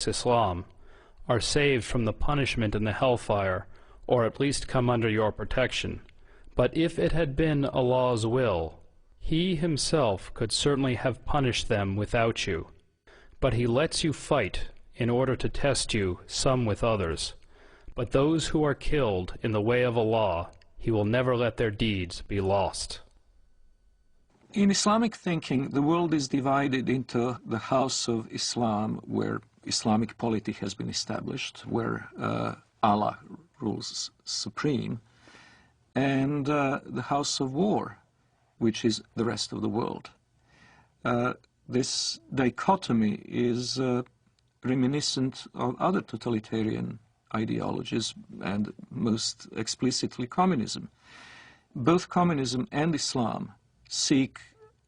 embrace Islam are saved from the punishment in the hellfire, or at least come under your protection. But if it had been Allah's will, He Himself could certainly have punished them without you. But He lets you fight in order to test you, some with others. But those who are killed in the way of Allah, He will never let their deeds be lost. In Islamic thinking, the world is divided into the house of Islam, where Islamic polity has been established, where Allah rules supreme, and the house of war, which is the rest of the world. This dichotomy is reminiscent of other totalitarian ideologies, and most explicitly communism. Both communism and Islam seek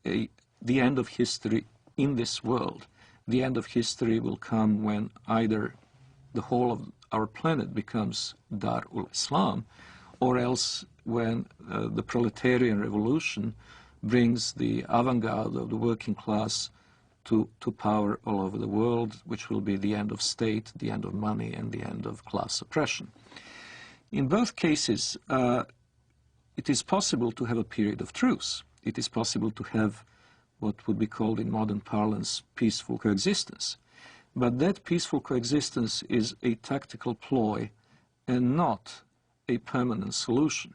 the end of history in this world. The end of history will come when either the whole of our planet becomes Dar ul-Islam, or else when the proletarian revolution brings the avant-garde of the working class to power all over the world, which will be the end of state, the end of money, and the end of class oppression. In both cases, it is possible to have a period of truce. It is possible to have what would be called in modern parlance peaceful coexistence. But that peaceful coexistence is a tactical ploy and not a permanent solution.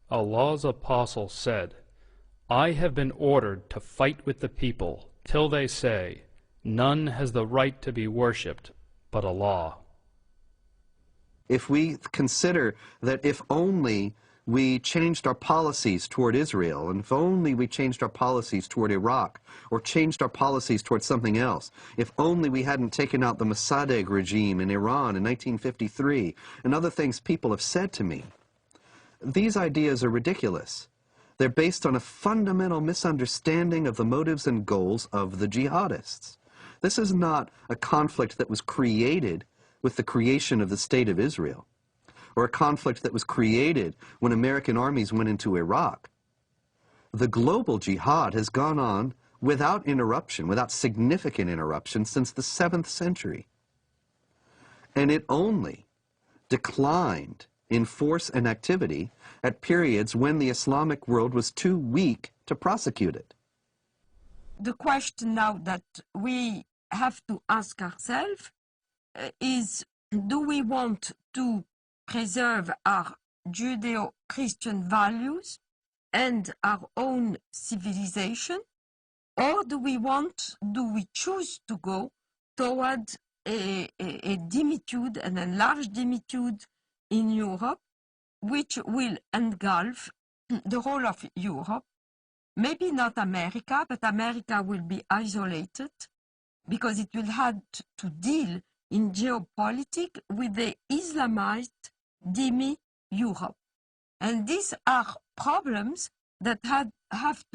Allah's apostle said, "I have been ordered to fight with the people till they say, 'None has the right to be worshipped but Allah.'" If we consider that if only we changed our policies toward Israel, and if only we changed our policies toward Iraq, or changed our policies toward something else, if only we hadn't taken out the Mossadegh regime in Iran in 1953, and other things people have said to me, these ideas are ridiculous. They're based on a fundamental misunderstanding of the motives and goals of the jihadists. This is not a conflict that was created with the creation of the State of Israel, or a conflict that was created when American armies went into Iraq. The global jihad has gone on without interruption, without significant interruption, since the 7th century. And it only declined in force and activity at periods when the Islamic world was too weak to prosecute it. The question now that we have to ask ourselves is, do we want to preserve our Judeo-Christian values and our own civilization, or do we choose to go toward a dimitude, an enlarged dimitude in Europe, which will engulf the whole of Europe? Maybe not America, but America will be isolated because it will have to deal in geopolitics with the Islamized demi-Europe. And these are problems that have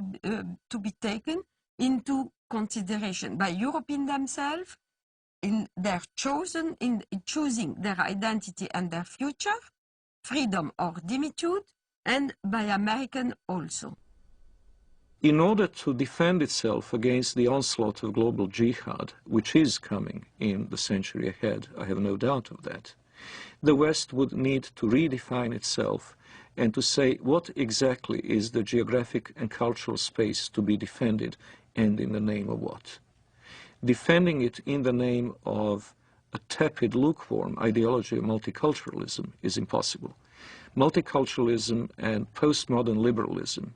to be taken into consideration by Europeans themselves in choosing their identity and their future, freedom or dimitude, and by American also. In order to defend itself against the onslaught of global jihad, which is coming in the century ahead, I have no doubt of that, the West would need to redefine itself and to say what exactly is the geographic and cultural space to be defended, and in the name of what. Defending it in the name of a tepid, lukewarm ideology of multiculturalism is impossible. Multiculturalism and postmodern liberalism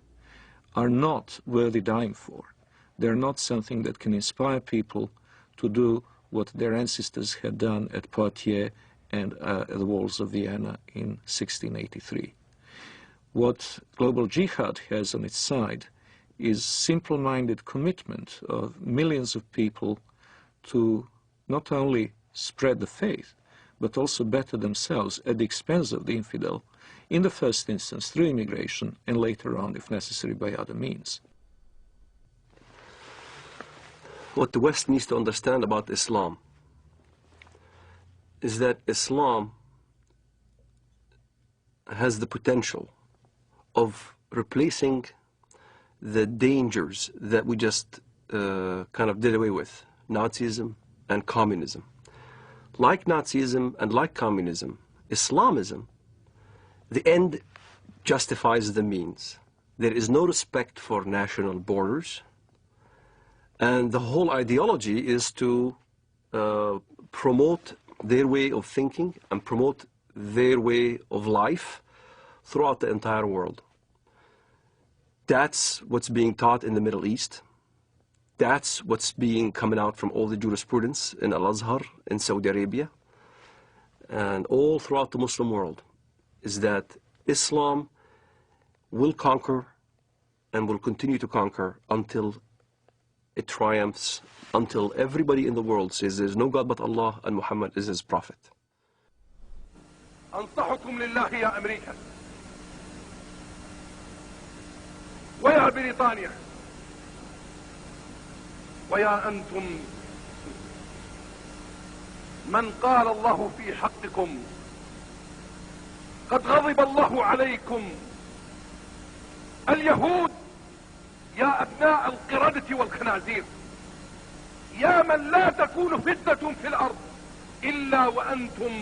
are not worthy dying for. They're not something that can inspire people to do what their ancestors had done at Poitiers and at the walls of Vienna in 1683. What global jihad has on its side is simple-minded commitment of millions of people to not only spread the faith, but also better themselves at the expense of the infidel, in the first instance through immigration, and later on, if necessary, by other means. What the West needs to understand about Islam is that Islam has the potential of replacing the dangers that we just kind of did away with, Nazism and communism. like Nazism and like communism, Islamism, the end justifies the means. There is no respect for national borders, and the whole ideology is to promote their way of thinking and promote their way of life throughout the entire world. That's what's being taught in the Middle East. That's what's being coming out from all the jurisprudence in Al-Azhar in Saudi Arabia and all throughout the Muslim world, is that Islam will conquer and will continue to conquer until it triumphs, until everybody in the world says there's no God but Allah and Muhammad is his prophet. أنصحكم لله يا أمريكا ويا بريطانيا ويا أنتم من قال الله في حقكم قد غضب الله عليكم اليهود يا أبناء القردة والخنازير يا من لا تكون فتنة في الأرض إلا وأنتم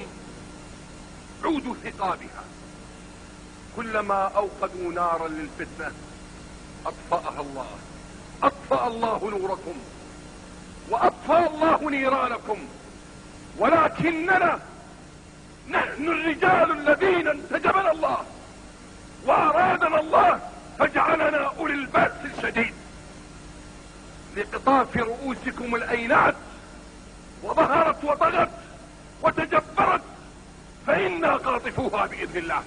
عود ثقابها كلما أوقدوا نارا للفتنة أطفأها الله أطفأ الله نوركم وأطفأ الله نيرانكم ولكننا نحن الرجال الذين انتجبنا الله وأرادنا الله فجعلنا أولي البأس الشديد لقطاف رؤوسكم الأينات وظهرت وطغت وتجبرت فإنا قاطفوها بإذن الله.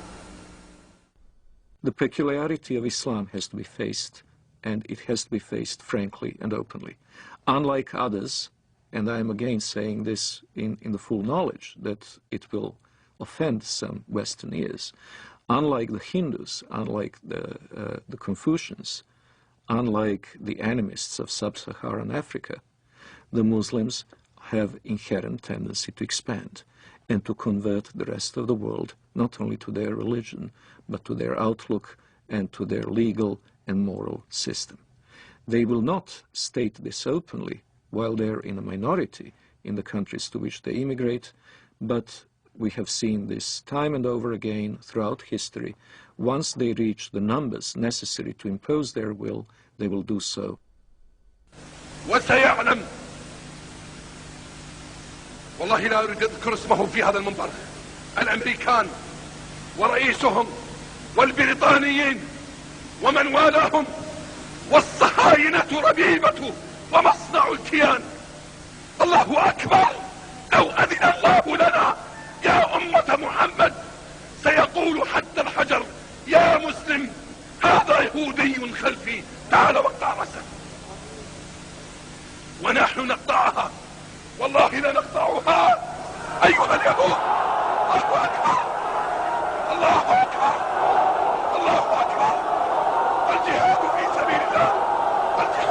The peculiarity of Islam has to be faced, and it has to be faced frankly and openly. Unlike others, and I am again saying this in the full knowledge that it will offend some Western ears, unlike the Hindus, unlike the Confucians, unlike the animists of sub-Saharan Africa, the Muslims have inherent tendency to expand and to convert the rest of the world not only to their religion, but to their outlook and to their legal and moral system. They will not state this openly while they're in a minority in the countries to which they immigrate, but we have seen this time and over again throughout history. Once they reach the numbers necessary to impose their will, they will do so. وسيعلم والله لا أريد أذكر اسمه في هذا المنبر الأمريكان ورئيسهم والبريطانيين ومن والاهم والصهاينة ربيبة ومصنع الكيان. الله أكبر لو أذن الله لنا يا أمة محمد سيقول حتى الحجر يا مسلم هذا يهودي خلفي تعال واقطع رأسه ونحن نقطعها والله لنقطعها أيها اليهود. الله أكبر الله أكبر الله أكبر الجهاد في سبيل الله الجهاد